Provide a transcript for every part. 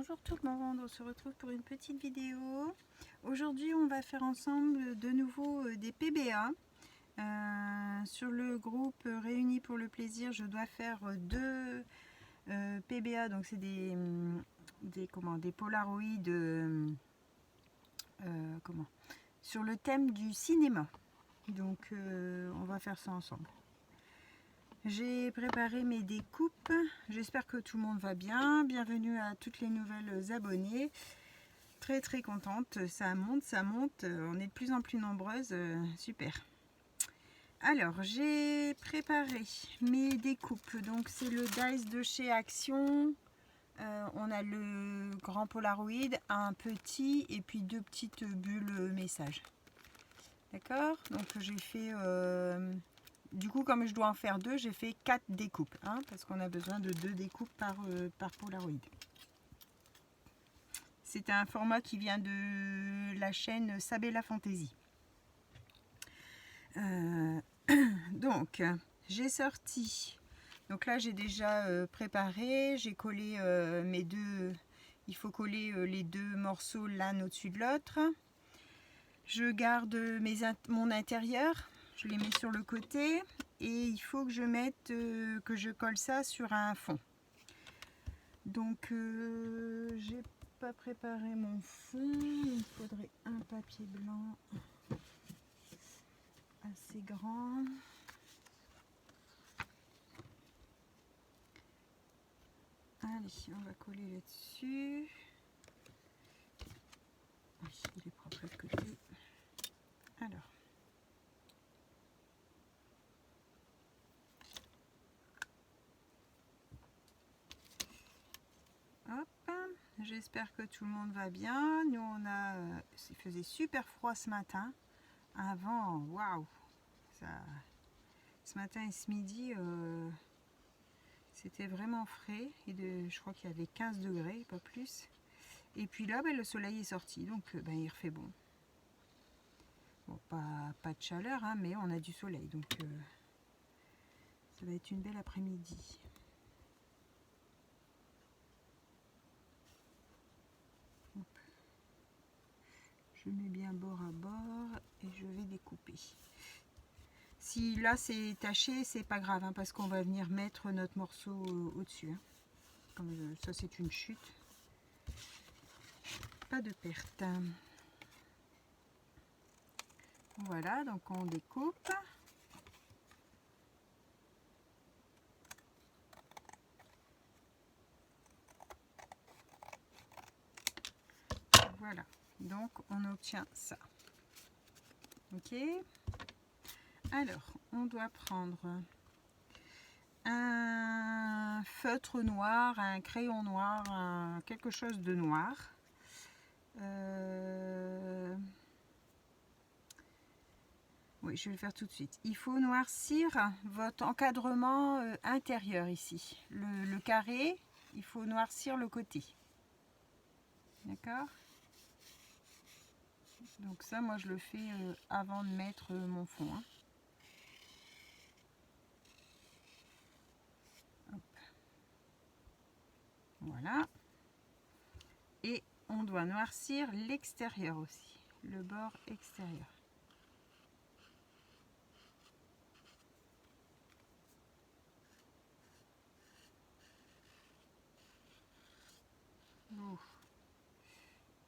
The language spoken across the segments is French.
Bonjour tout le monde, on se retrouve pour une petite vidéo. Aujourd'hui on va faire ensemble de nouveau des PBA. Sur le groupe Réunis pour le plaisir, je dois faire deux PBA, donc c'est des polaroïdes sur le thème du cinéma. Donc on va faire ça ensemble. J'ai préparé mes découpes, j'espère que tout le monde va bien. Bienvenue à toutes les nouvelles abonnées. Très contente, ça monte, on est de plus en plus nombreuses, super. Alors j'ai préparé mes découpes, donc c'est le dice de chez Action. On a le grand Polaroid, un petit et puis deux petites bulles message. D'accord, donc j'ai fait... Du coup, comme je dois en faire deux, j'ai fait 4 découpes, hein, parce qu'on a besoin de 2 découpes par Polaroid. C'est un format qui vient de la chaîne Sabella Fantasy. Donc, j'ai sorti. Donc là, j'ai déjà préparé. J'ai collé mes deux. Il faut coller les deux morceaux l'un au-dessus de l'autre. Je garde mon intérieur. Je les mets sur le côté. Et il faut que je mette, que je colle ça sur un fond. Donc j'ai pas préparé mon fond, il me faudrait un papier blanc assez grand. Allez, on va coller là-dessus. Oui, il est propre de côté. Alors. Hop, j'espère que tout le monde va bien. Nous il faisait super froid ce matin. Avant, waouh, ce matin et ce midi, c'était vraiment frais. Et je crois qu'il y avait 15 degrés, pas plus. Et puis là, le soleil est sorti, donc il refait bon. Bon, pas de chaleur, hein, mais on a du soleil, donc ça va être une belle après-midi. Je mets bien bord à bord et je vais découper. Si là c'est taché, c'est pas grave, hein, parce qu'on va venir mettre notre morceau au-dessus. Hein. Comme ça, c'est une chute. Pas de perte. Voilà, donc on découpe. Voilà, donc on obtient ça. Ok. Alors, on doit prendre un feutre noir, un crayon noir, quelque chose de noir. Oui, je vais le faire tout de suite. Il faut noircir votre encadrement intérieur ici. Le carré, il faut noircir le côté. D'accord? Donc ça, moi, je le fais avant de mettre mon fond. Hein. Hop. Voilà. Et on doit noircir l'extérieur aussi, le bord extérieur. Oh.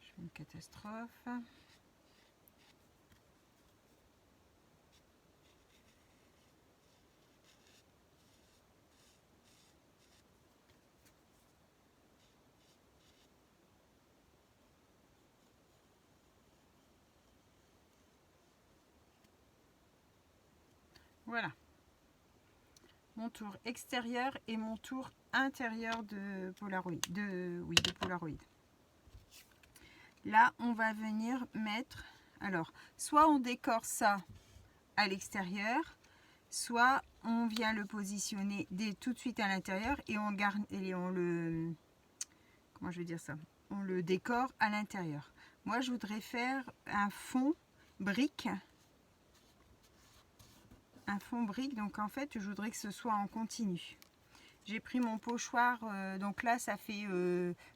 Je fais une catastrophe. Voilà. Mon tour extérieur et mon tour intérieur de Polaroid. De Polaroid. Là, on va venir mettre... Alors, soit on décore ça à l'extérieur, soit on vient le positionner tout de suite à l'intérieur et on garde et on le... Comment je vais dire ça? On le décore à l'intérieur. Moi, je voudrais faire un fond brique. Un fond brique, donc en fait, je voudrais que ce soit en continu. J'ai pris mon pochoir, donc là ça fait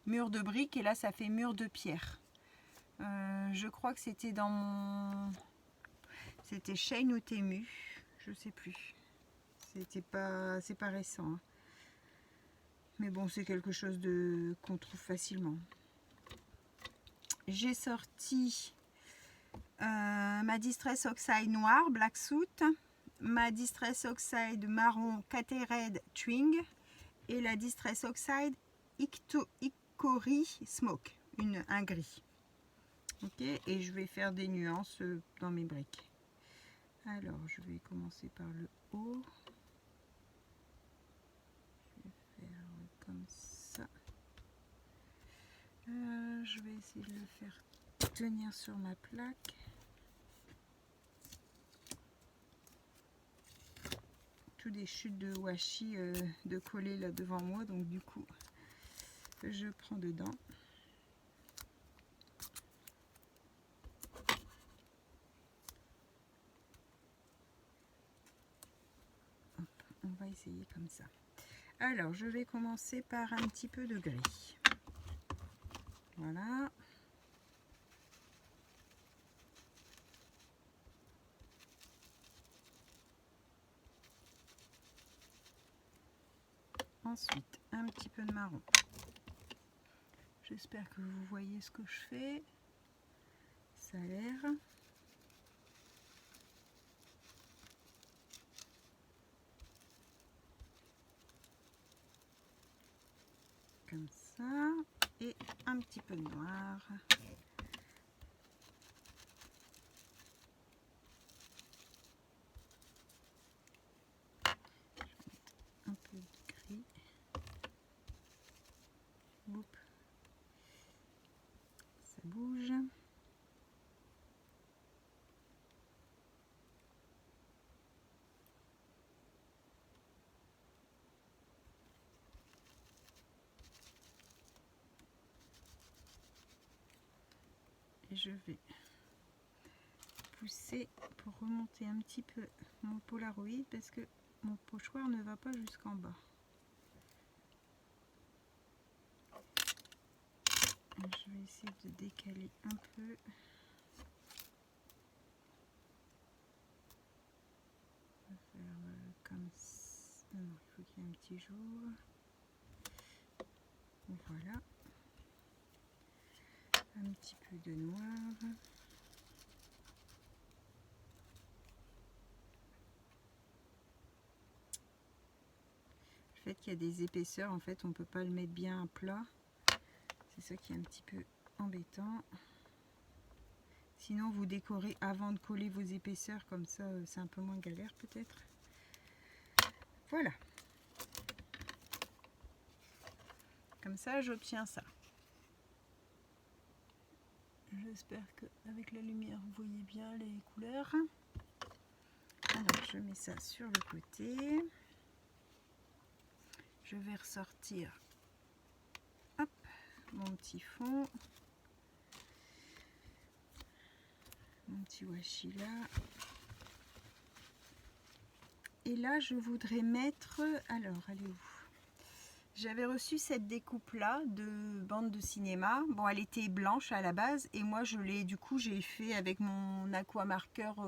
mur de briques et là ça fait mur de pierre. Je crois que c'était dans mon... C'était Shein ou Temu, je sais plus. C'est pas récent. Hein. Mais bon, c'est quelque chose qu'on trouve facilement. J'ai sorti ma Distress Oxide noire, Black Suit, ma Distress Oxide marron Catered Twing et la Distress Oxide Hickory Smoke, un gris. Ok, et je vais faire des nuances dans mes briques. Alors, je vais commencer par le haut. Je vais faire comme ça. Je vais essayer de le faire tenir sur ma plaque. Tout des chutes de washi de coller là devant moi, donc du coup, je prends dedans. On va essayer comme ça. Alors, je vais commencer par un petit peu de gris. Voilà. Ensuite, un petit peu de marron. J'espère que vous voyez ce que je fais. Ça a l'air. Comme ça. Et un petit peu de noir. Un peu de gris. Oups. Ça bouge. Et je vais pousser pour remonter un petit peu mon Polaroid parce que mon pochoir ne va pas jusqu'en bas. Je vais essayer de décaler un peu. On va faire comme ça. Non, il faut qu'il y ait un petit jour. Voilà. Un petit peu de noir. Le fait qu'il y a des épaisseurs, en fait, on ne peut pas le mettre bien à plat. C'est ça qui est un petit peu embêtant. Sinon, vous décorez avant de coller vos épaisseurs, comme ça, c'est un peu moins galère peut-être. Voilà. Comme ça, j'obtiens ça. J'espère qu'avec la lumière, vous voyez bien les couleurs. Alors, je mets ça sur le côté. Je vais ressortir hop, mon petit fond. Mon petit washi là. Et là, je voudrais mettre... Alors, elle est où? J'avais reçu cette découpe là de bande de cinéma. Bon, elle était blanche à la base et moi je l'ai, du coup j'ai fait avec mon aqua marqueur,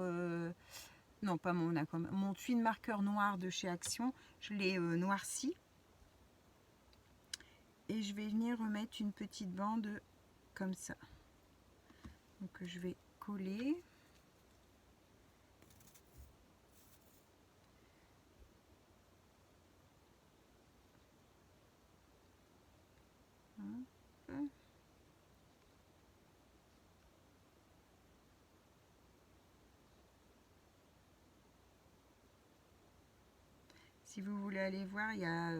non pas mon aqua, mon twin marqueur noir de chez Action. Je l'ai noirci et je vais venir remettre une petite bande comme ça. Donc je vais coller. Si vous voulez aller voir, il y a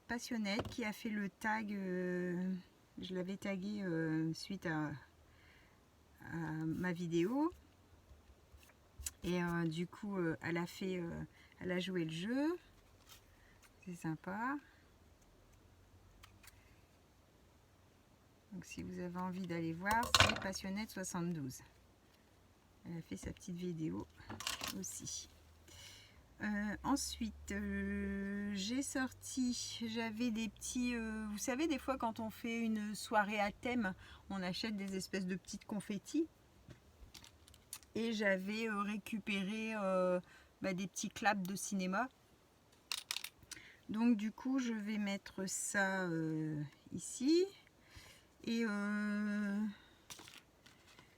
Passionnette qui a fait le tag, je l'avais tagué suite à ma vidéo. Et du coup, elle a joué le jeu. C'est sympa. Donc si vous avez envie d'aller voir, c'est Passionnette 72. Elle a fait sa petite vidéo aussi. Ensuite, j'ai sorti, j'avais des petits, vous savez, des fois quand on fait une soirée à thème, on achète des espèces de petites confettis. Et j'avais récupéré des petits claps de cinéma. Donc du coup, je vais mettre ça ici. Et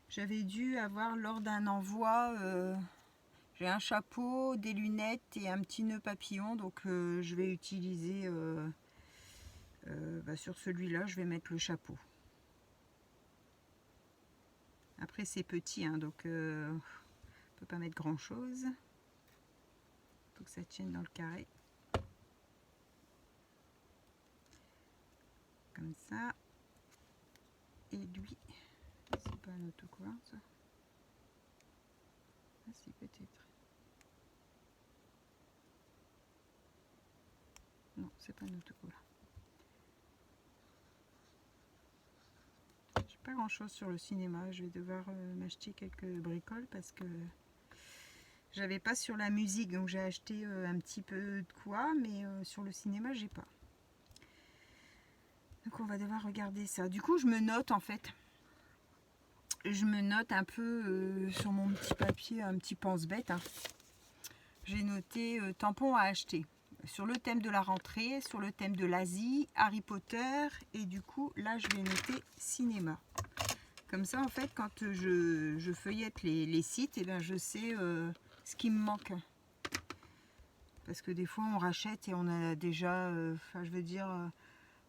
j'avais dû avoir lors d'un envoi... j'ai un chapeau, des lunettes et un petit nœud papillon, donc je vais utiliser sur celui-là, je vais mettre le chapeau. Après c'est petit, hein, donc on ne peut pas mettre grand chose. Il faut que ça tienne dans le carré. Comme ça. Et lui, c'est pas un autocollant ça? Ah si, peut-être. Non, c'est pas un autocollant. J'ai pas grand chose sur le cinéma, je vais devoir m'acheter quelques bricoles parce que j'avais pas sur la musique, donc j'ai acheté un petit peu de quoi, mais sur le cinéma j'ai pas. Donc on va devoir regarder ça. Du coup je me note en fait. Je me note un peu sur mon petit papier, un petit pense-bête. Hein. J'ai noté tampons à acheter. Sur le thème de la rentrée, sur le thème de l'Asie, Harry Potter, et du coup là je vais noter cinéma. Comme ça en fait quand je feuillette les sites, et ben, je sais ce qui me manque. Parce que des fois on rachète et on a déjà, je veux dire,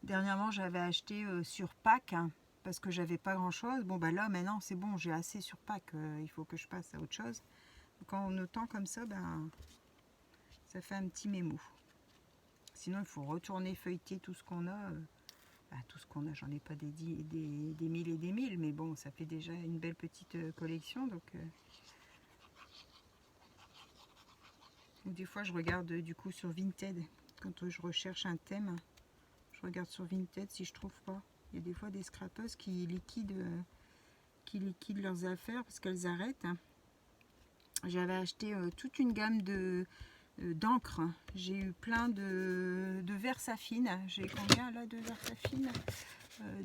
dernièrement j'avais acheté sur Pâques, hein, parce que j'avais pas grand chose. Bon bah là maintenant c'est bon, j'ai assez sur Pâques, il faut que je passe à autre chose. Donc en notant comme ça, ben, ça fait un petit mémo. Sinon il faut retourner feuilleter tout ce qu'on a. Tout ce qu'on a, j'en ai pas des mille et des mille, mais bon, ça fait déjà une belle petite collection. Donc, des fois, je regarde du coup sur Vinted. Quand je recherche un thème, je regarde sur Vinted si je trouve pas. Il y a des fois des scrapeuses qui liquident leurs affaires parce qu'elles arrêtent. J'avais acheté toute une gamme d'encre. J'ai eu plein de Versafine. J'ai combien là de Versafine?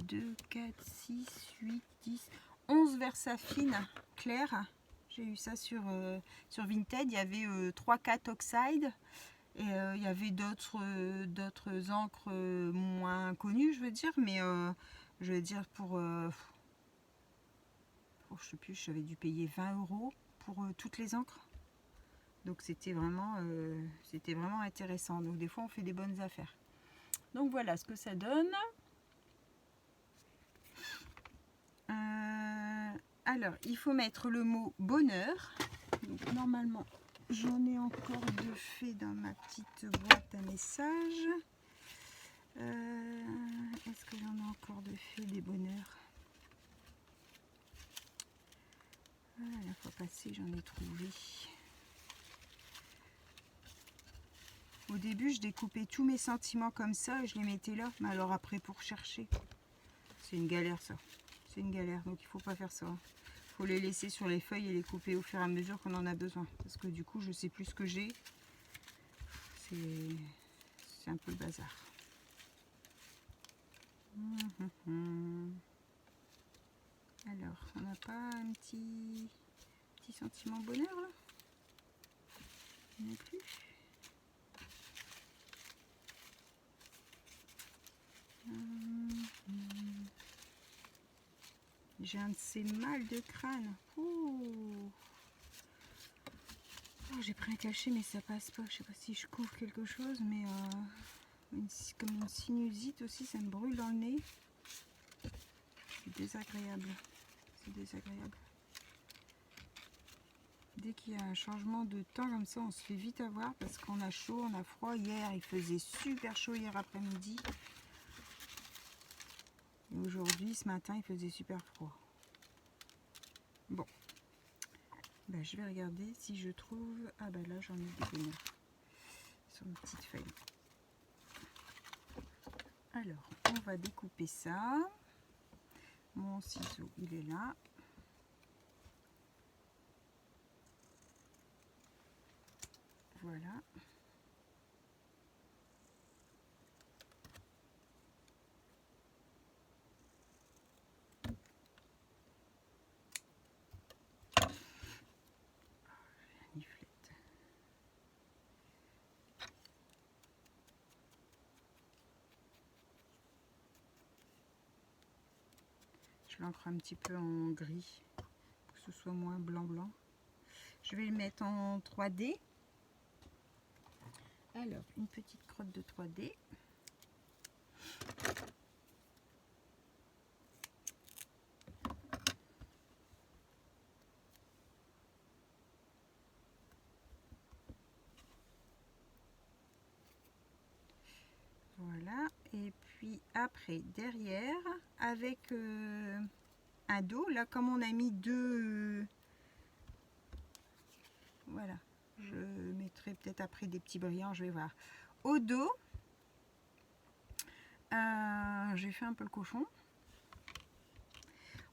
2, 4, 6, 8, 10, 11 Versafine claires. J'ai eu ça sur Vinted. Il y avait 3-4 Oxide. Et il y avait d'autres encres moins connues, je veux dire. Mais je veux dire pour je sais plus, j'avais dû payer 20 € pour toutes les encres. Donc c'était vraiment intéressant. Donc des fois on fait des bonnes affaires. Donc voilà ce que ça donne. Alors il faut mettre le mot bonheur. Donc, normalement j'en ai encore deux faits dans ma petite boîte à messages. Est-ce que j'en ai encore deux faits des bonheurs? La fois passée j'en ai trouvé. Au début, je découpais tous mes sentiments comme ça et je les mettais là. Mais alors après, pour chercher, c'est une galère ça. C'est une galère, donc il faut pas faire ça. Il faut les laisser sur les feuilles et les couper au fur et à mesure qu'on en a besoin. Parce que du coup, je sais plus ce que j'ai. C'est un peu le bazar. Alors, on n'a pas un petit sentiment bonheur là? Non plus. J'ai un de ces mal de crâne. Oh, j'ai pris un cachet mais ça passe pas. Je sais pas si je couvre quelque chose, mais comme une sinusite aussi, ça me brûle dans le nez. C'est désagréable. C'est désagréable. Dès qu'il y a un changement de temps comme ça, on se fait vite avoir parce qu'on a chaud, on a froid. Hier, il faisait super chaud hier après-midi. Et aujourd'hui, ce matin, il faisait super froid. Bon. Ben, je vais regarder si je trouve... Ah ben là, j'en ai des bonheurs sur une petite feuille. Alors, on va découper ça. Mon ciseau, il est là. Voilà. Je l'encre un petit peu en gris pour que ce soit moins blanc. Je vais le mettre en 3D. Alors, une petite crotte de 3D. Voilà. Et puis après, derrière, avec un dos, là, comme on a mis deux... voilà. Je mettrai peut-être après des petits brillants, je vais voir. Au dos, j'ai fait un peu le cochon.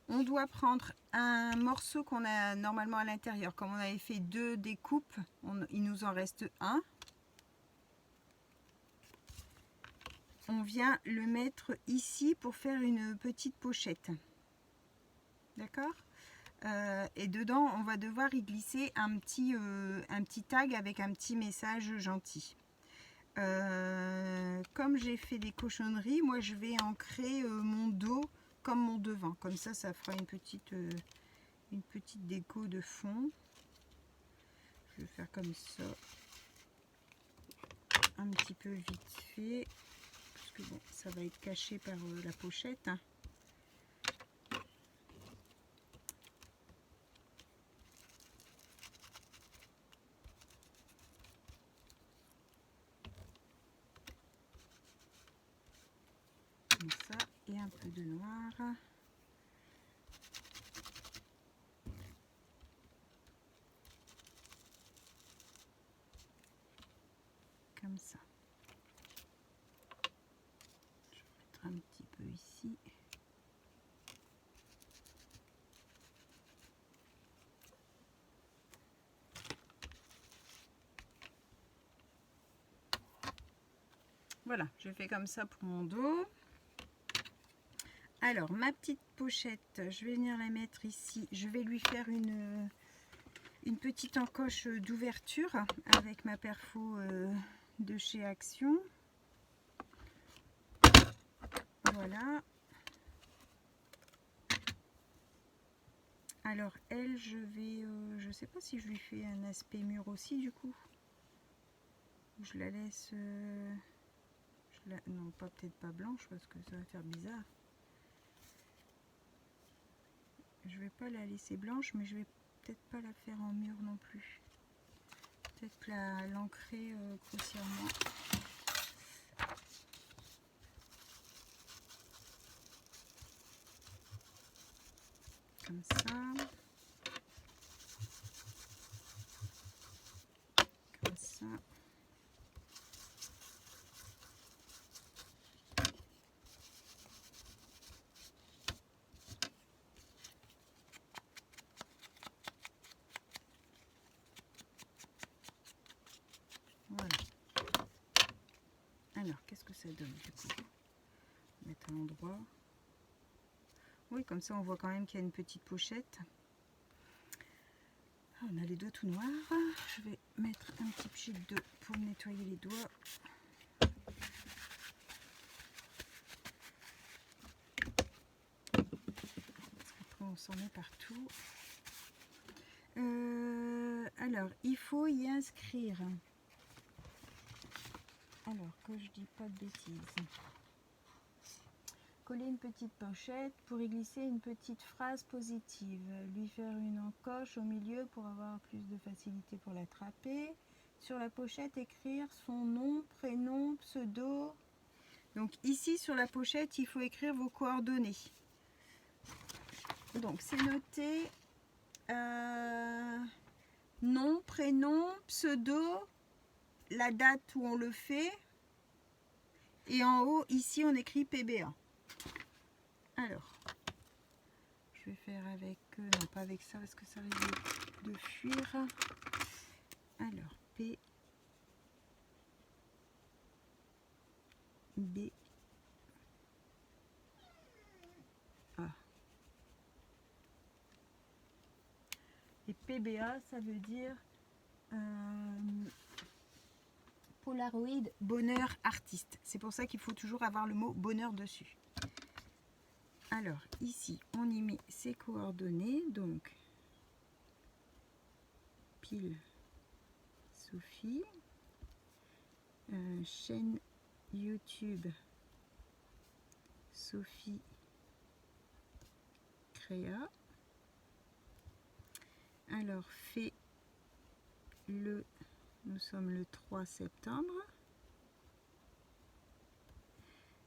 On doit prendre un morceau qu'on a normalement à l'intérieur. Comme on avait fait deux découpes, il nous en reste un. On vient le mettre ici pour faire une petite pochette. D'accord ? Et dedans, on va devoir y glisser un petit tag avec un petit message gentil. Comme j'ai fait des cochonneries, moi je vais ancrer mon dos comme mon devant. Comme ça, ça fera une petite déco de fond. Je vais faire comme ça. Un petit peu vite fait. Parce que bon, ça va être caché par la pochette. Hein. Comme ça, et un peu de noir. Comme ça. Je vais mettre un petit peu ici. Voilà, je fais comme ça pour mon dos. Alors, ma petite pochette, je vais venir la mettre ici. Je vais lui faire une petite encoche d'ouverture avec ma perfo de chez Action. Voilà. Alors, elle, je sais pas si je lui fais un aspect mur aussi, du coup. Je la laisse... non, peut-être pas blanche, parce que ça va faire bizarre. Je vais pas la laisser blanche, mais je vais peut-être pas la faire en mur non plus. Peut-être l'ancrer grossièrement. Comme ça. Comme ça. Voilà. Alors, qu'est-ce que ça donne du coup? Mettre à l'endroit. Oui, comme ça on voit quand même qu'il y a une petite pochette. Ah, on a les doigts tout noirs. Je vais mettre un petit pchit d'eau pour nettoyer les doigts. Après on s'en met partout. Alors, il faut y inscrire. Alors, que je dis pas de bêtises. Coller une petite pochette pour y glisser une petite phrase positive. Lui faire une encoche au milieu pour avoir plus de facilité pour l'attraper. Sur la pochette, écrire son nom, prénom, pseudo. Donc ici, sur la pochette, il faut écrire vos coordonnées. Donc, c'est noté nom, prénom, pseudo, la date où on le fait. Et en haut, ici, on écrit PBA. Alors, je vais faire avec... non, pas avec ça, parce que ça risque de fuir. Alors, PBA. B A. Et PBA, ça veut dire Polaroid bonheur artiste. C'est pour ça qu'il faut toujours avoir le mot bonheur dessus. Alors ici, on y met ses coordonnées. Donc, pile Sophie, chaîne YouTube Sophie Créa. Alors, nous sommes le 3 septembre.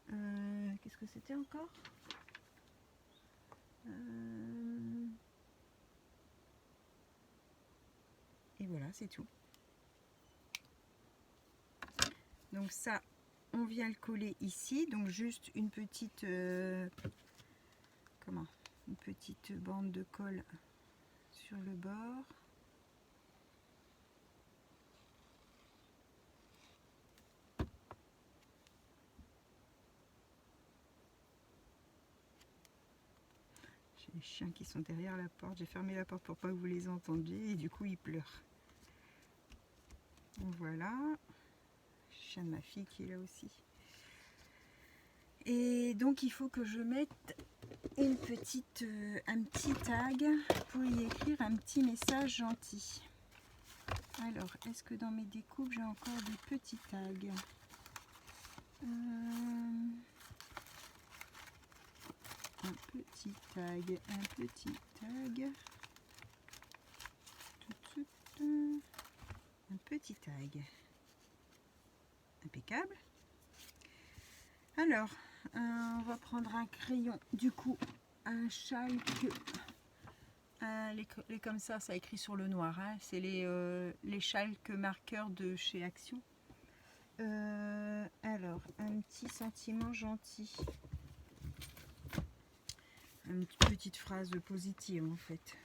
Qu'est-ce que c'était encore? Et voilà, c'est tout. Donc ça, on vient le coller ici. Donc juste une petite, une petite bande de colle sur le bord. J'ai les chiens qui sont derrière la porte. J'ai fermé la porte pour pas que vous les entendiez et du coup ils pleurent. Donc voilà. Le chien de ma fille qui est là aussi. Et donc il faut que je mette un petit tag pour y écrire un petit message gentil. Alors, est-ce que dans mes découpes j'ai encore des petits tags? Un petit tag. Un petit tag. Impeccable. Alors, on va prendre un crayon, du coup, un chalk. Les comme ça écrit sur le noir. Hein. C'est les chalk marqueurs de chez Action. Alors, un petit sentiment gentil. Une petite phrase positive en fait.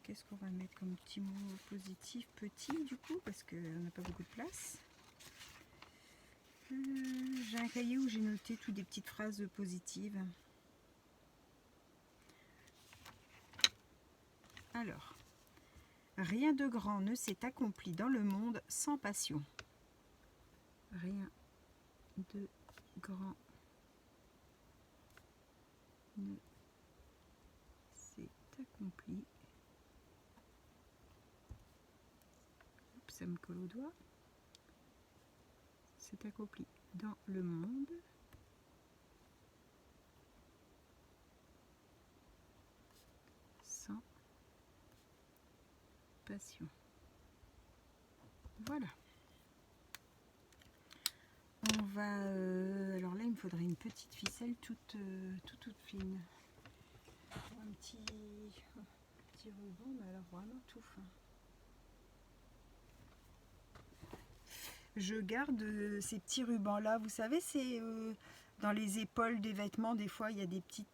Qu'est-ce qu'on va mettre comme petit mot positif? Petit du coup, parce qu'on n'a pas beaucoup de place. J'ai un cahier où j'ai noté toutes des petites phrases positives. Alors, rien de grand ne s'est accompli dans le monde sans passion. Rien de grand ne s'est accompli. Oups, ça me colle au doigt. C'est accompli dans le monde sans passion. Voilà. On va alors là il me faudrait une petite ficelle toute fine. Un petit ruban, mais alors vraiment tout fin. Je garde ces petits rubans là, vous savez, c'est dans les épaules des vêtements, des fois il y a des petits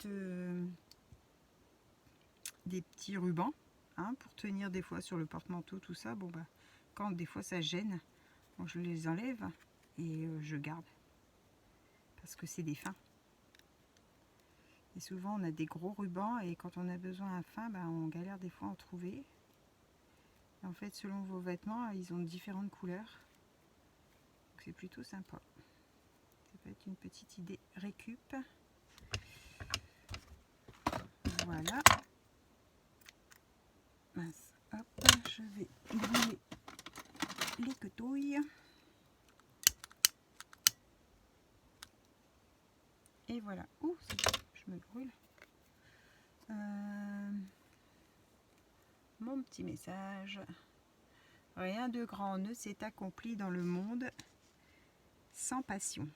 rubans, hein, pour tenir des fois sur le porte-manteau, tout ça. Bon bah, quand des fois ça gêne, bon, je les enlève et je garde, parce que c'est des fins. Et souvent on a des gros rubans et quand on a besoin d'un fin, ben, on galère des fois à en trouver. Et en fait, selon vos vêtements, ils ont différentes couleurs. C'est plutôt sympa. Ça peut être une petite idée récup. Voilà. Mince. Hop, je vais brûler les quetouilles. Et voilà. Ouh, je me brûle. Mon petit message. Rien de grand ne s'est accompli dans le monde sans passion.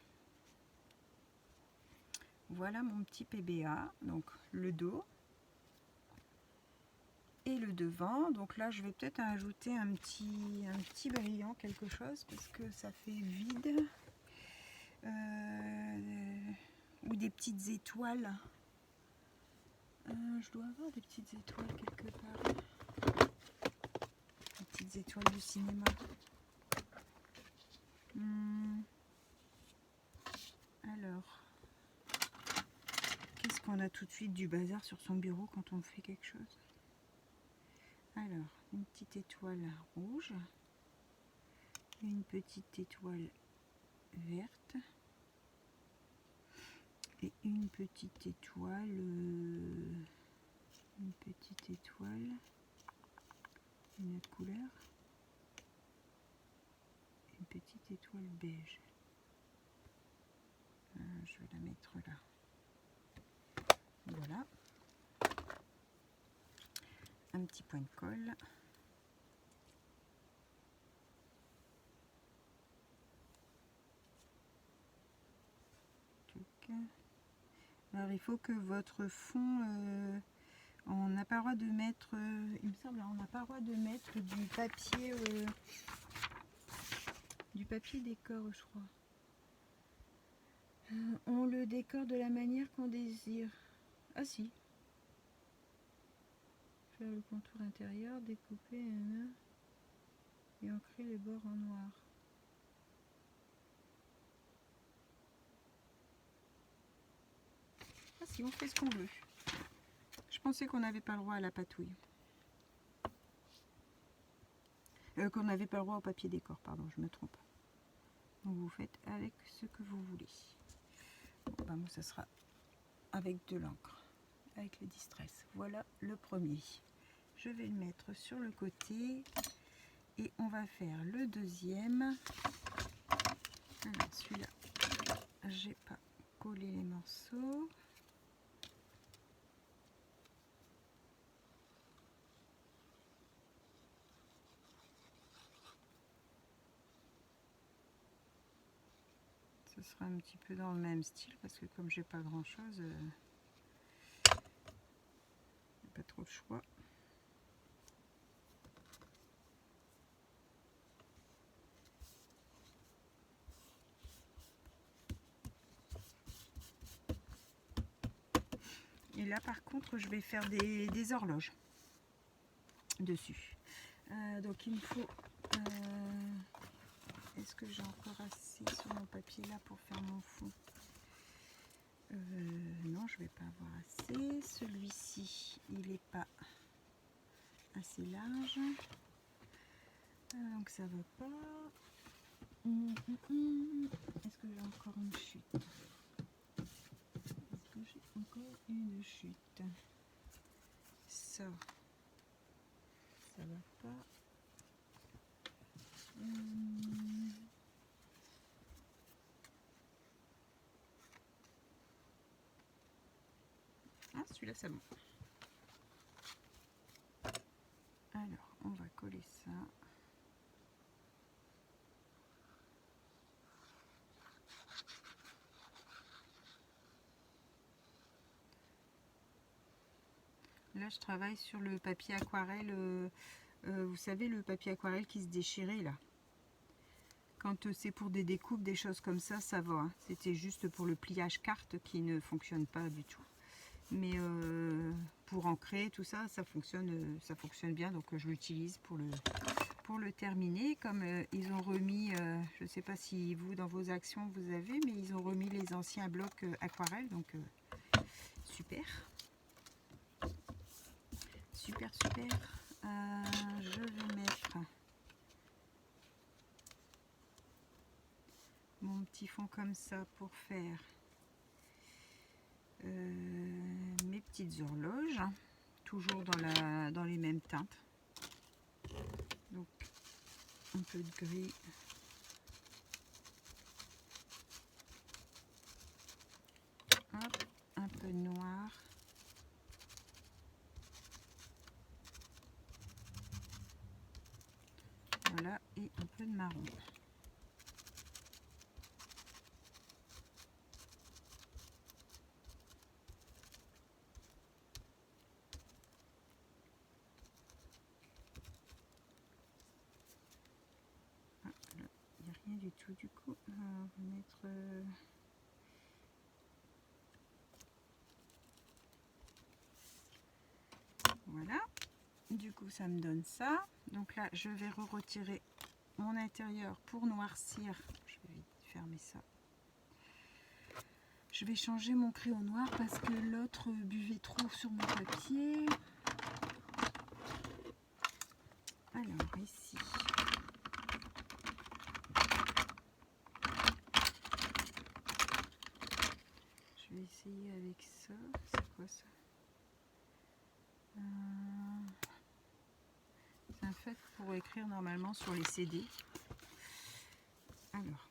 Voilà mon petit PBA, donc le dos et le devant. Donc là je vais peut-être ajouter un petit brillant, quelque chose, parce que ça fait vide. Ou des petites étoiles. Je dois avoir des petites étoiles quelque part. Des petites étoiles du cinéma. qu'on a tout de suite du bazar sur son bureau quand on fait quelque chose. Alors, une petite étoile rouge, une petite étoile verte et une petite étoile, une autre couleur, une petite étoile beige. Je vais la mettre là. Voilà. Un petit point de colle. Alors il faut que votre fond, on n'a pas le droit de mettre, il me semble, on n'a pas le droit de mettre du papier décor, je crois. On le décore de la manière qu'on désire. Ah si. Faire le contour intérieur, découper et ancrer les bords en noir. Ah si, on fait ce qu'on veut. Je pensais qu'on n'avait pas le droit à la patouille. Qu'on n'avait pas le droit au papier décor, pardon, je me trompe. Donc vous faites avec ce que vous voulez. Bon, ben moi ça sera avec de l'encre, avec le distress. Voilà le premier. Je vais le mettre sur le côté et on va faire le deuxième. Alors celui-là, j'ai pas collé les morceaux. Ce sera un petit peu dans le même style parce que comme j'ai pas grand chose, pas trop de choix. Et là par contre je vais faire des horloges dessus. Donc il me faut... est-ce que j'ai encore assez sur mon papier là pour faire mon fond? Non, je vais pas avoir assez. Celui-ci, il n'est pas assez large. Donc ça va pas. Est-ce que j'ai encore une chute? Est-ce que j'ai encore une chute? Ça va pas. Ah, celui-là, c'est bon. Alors, on va coller ça. Là, je travaille sur le papier aquarelle. Vous savez, le papier aquarelle qui se déchirait, là. Quand c'est pour des découpes, des choses comme ça, ça va. Hein. C'était juste pour le pliage carte qui ne fonctionne pas du tout. Mais pour ancrer, tout ça, ça fonctionne bien. Donc je l'utilise pour le terminer. Comme ils ont remis, je ne sais pas si vous, dans vos actions, vous avez, mais ils ont remis les anciens blocs aquarelle. Donc super. Super, super. Je vais mettre mon petit fond comme ça pour faire mes petites horloges, toujours dans les mêmes teintes. Donc un peu de gris, hop, un peu de noir, voilà, et un peu de marron. Rien du tout, du coup on va mettre voilà, du coup ça me donne ça. Donc là je vais retirer mon intérieur pour noircir. Je vais vite fermer ça. Je vais changer mon crayon noir parce que l'autre buvait trop sur mon papier. Alors ici. Je vais essayer avec ça. C'est quoi ça? C'est un fait pour écrire normalement sur les CD. Alors.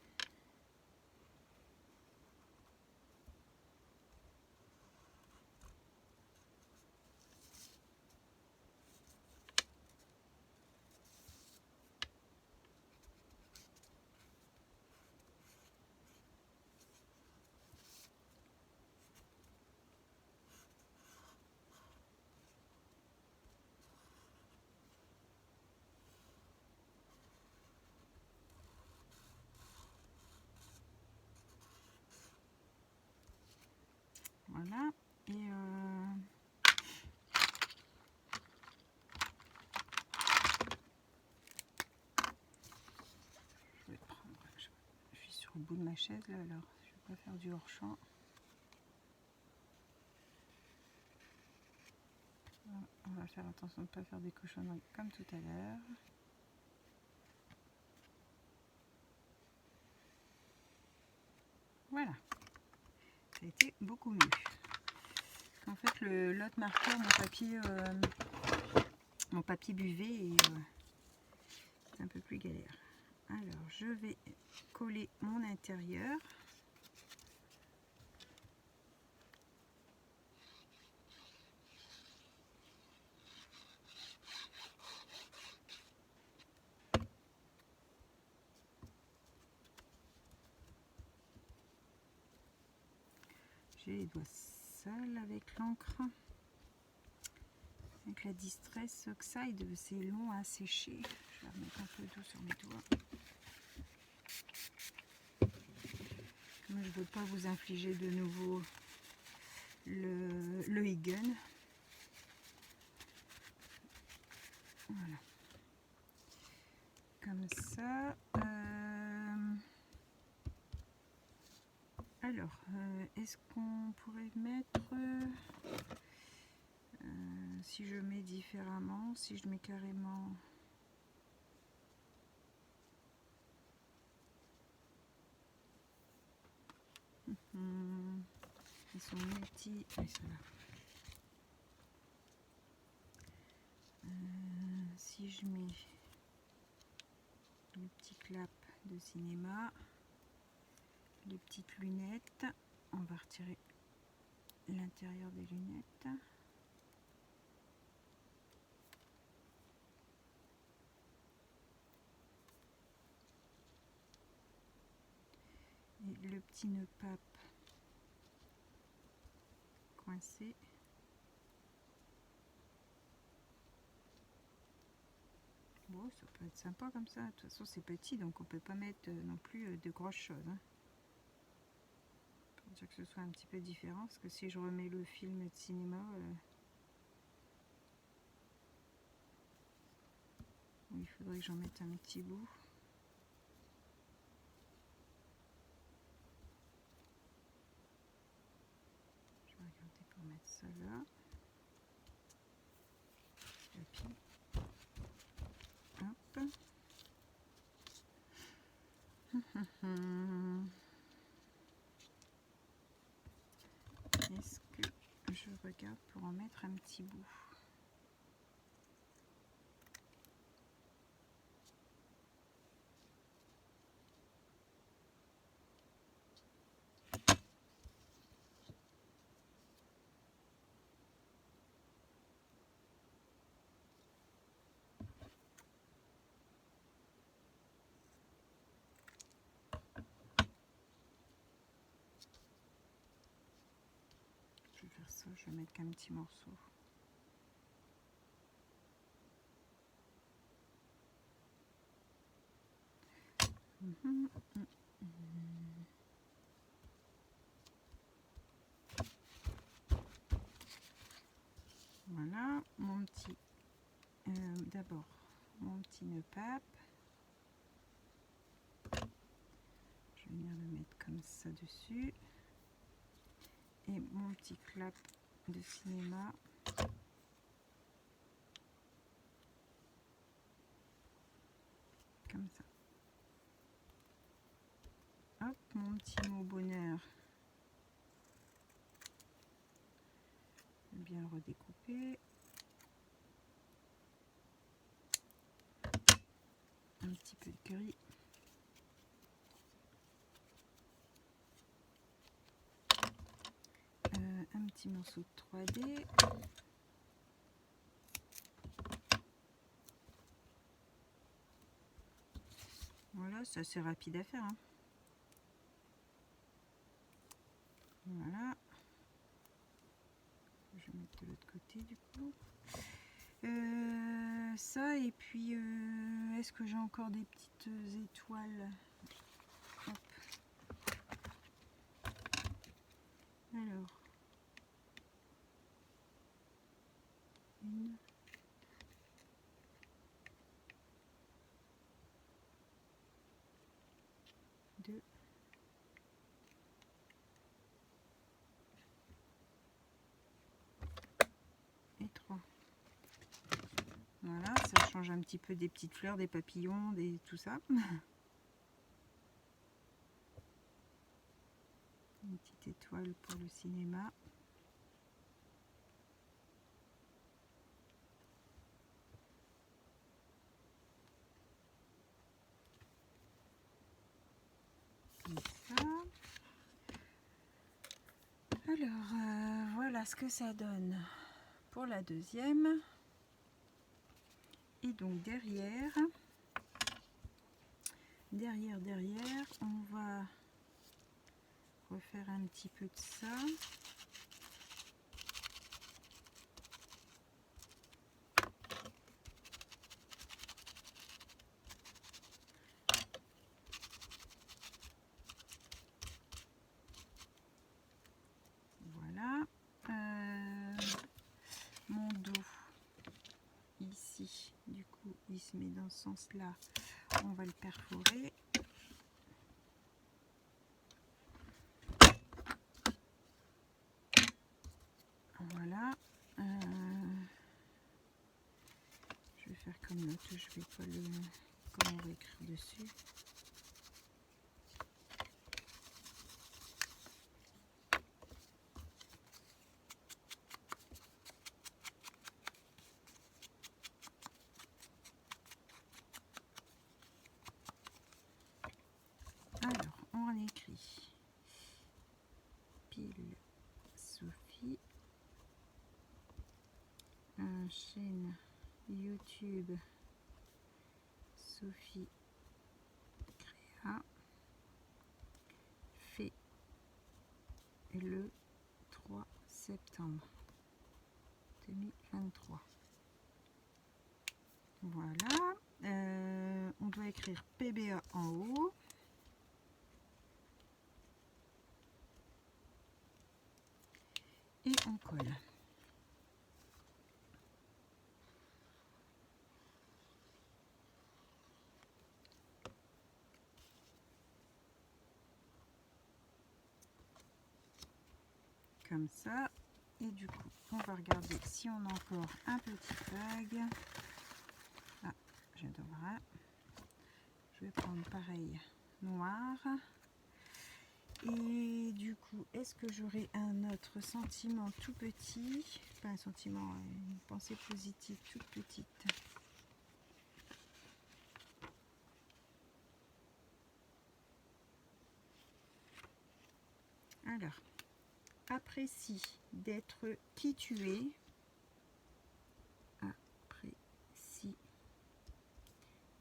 Voilà. Et je vais prendre. Je suis sur le bout de ma chaise là, alors je vais pas faire du hors-champ. On va faire attention de ne pas faire des cochonneries comme tout à l'heure. Voilà. Ça a été beaucoup mieux. En fait, l'autre marqueur, mon papier buvet est un peu plus galère. Alors, je vais coller mon intérieur. J'ai les doigts sales avec l'encre. Avec la Distress Oxide, c'est long à sécher. Je vais remettre un peu d'eau sur mes doigts. Comme je ne veux pas vous infliger de nouveau le Egan. Voilà. Comme ça. Alors, est-ce qu'on pourrait mettre... si je mets différemment, si je mets carrément... Ils sont multi... Ah, si je mets le petit clap de cinéma, les petites lunettes, on va retirer l'intérieur des lunettes. Et le petit nœud pape coincé. Bon, ça peut être sympa comme ça. De toute façon, c'est petit, donc on peut pas mettre non plus de grosses choses. Hein. Pour dire que ce soit un petit peu différent, parce que si je remets le film de cinéma, il faudrait que j'en mette un petit bout. Je vais regarder pour mettre ça là. Hop. Est-ce que je regarde pour en mettre un petit bout? Je vais faire ça, je vais mettre qu'un petit morceau. Voilà, mon petit, d'abord mon petit nœud pape. Je vais venir le mettre comme ça dessus. et mon petit clap de cinéma. Comme ça. Hop, mon petit mot bonheur. Je vais bien le redécouper. Un petit peu de gris. Un petit morceau de 3D. Voilà, c'est assez rapide à faire. Hein. Voilà. Je vais mettre de l'autre côté du coup. Ça et puis est-ce que j'ai encore des petites étoiles? Hop. Alors. 1, 2 et 3. Voilà, ça change un petit peu des petites fleurs, des papillons, des tout ça. Une petite étoile pour le cinéma. Comme ça. Alors, voilà ce que ça donne pour la deuxième. Et donc derrière, on va refaire un petit peu de ça. Voilà. Mon dos, ici, du coup, il se met dans ce sens-là. On va le perforer. Voilà. Je vais faire comme l'autre, je vais pas le... Comment on va écrire dessus. Alors, on écrit Pile Sophie, chaîne YouTube Sophie Créa, fait le 3 septembre 2023. Voilà. On doit écrire PBA en haut. Et on colle. Comme ça. Et du coup, on va regarder si on a encore un petit tag. Ah, je devrais. Je vais prendre pareil noir. Et du coup, est-ce que j'aurai un autre sentiment tout petit? Pas un sentiment, une pensée positive toute petite. Alors, apprécie d'être qui tu es. Apprécie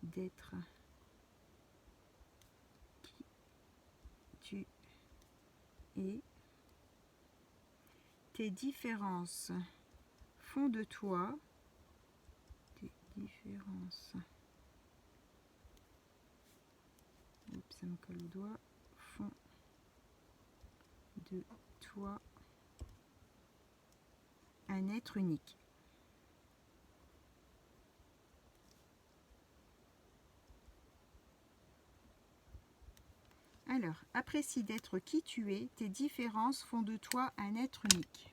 d'être qui tu es. Tes différences font de toi. Tes différences. Oups, ça me colle au doigt. Font de toi un être unique. Alors, Alors, apprécie d'être qui tu es, tes différences font de toi un être unique.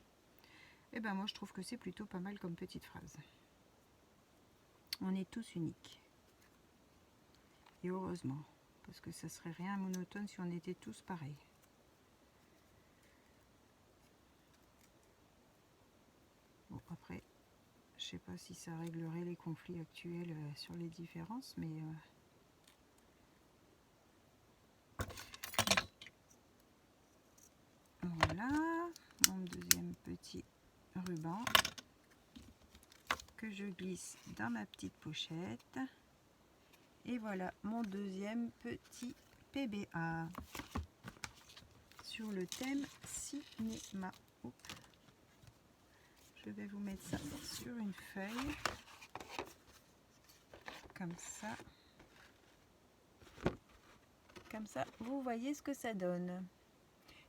Eh ben moi je trouve que c'est plutôt pas mal comme petite phrase. On est tous uniques. Et heureusement, parce que ça serait rien monotone si on était tous pareils. Bon, après, je sais pas si ça réglerait les conflits actuels sur les différences, mais voilà mon deuxième petit ruban que je glisse dans ma petite pochette. Et voilà mon deuxième petit PBA sur le thème cinéma. Oups. Je vais vous mettre ça sur une feuille, comme ça. Comme ça, vous voyez ce que ça donne.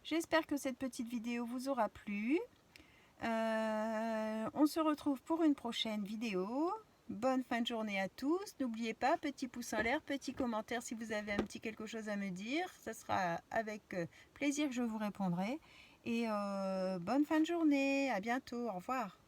J'espère que cette petite vidéo vous aura plu. On se retrouve pour une prochaine vidéo. Bonne fin de journée à tous. N'oubliez pas, petit pouce en l'air, petit commentaire si vous avez un petit quelque chose à me dire. Ça sera avec plaisir que je vous répondrai. Et bonne fin de journée. À bientôt. Au revoir.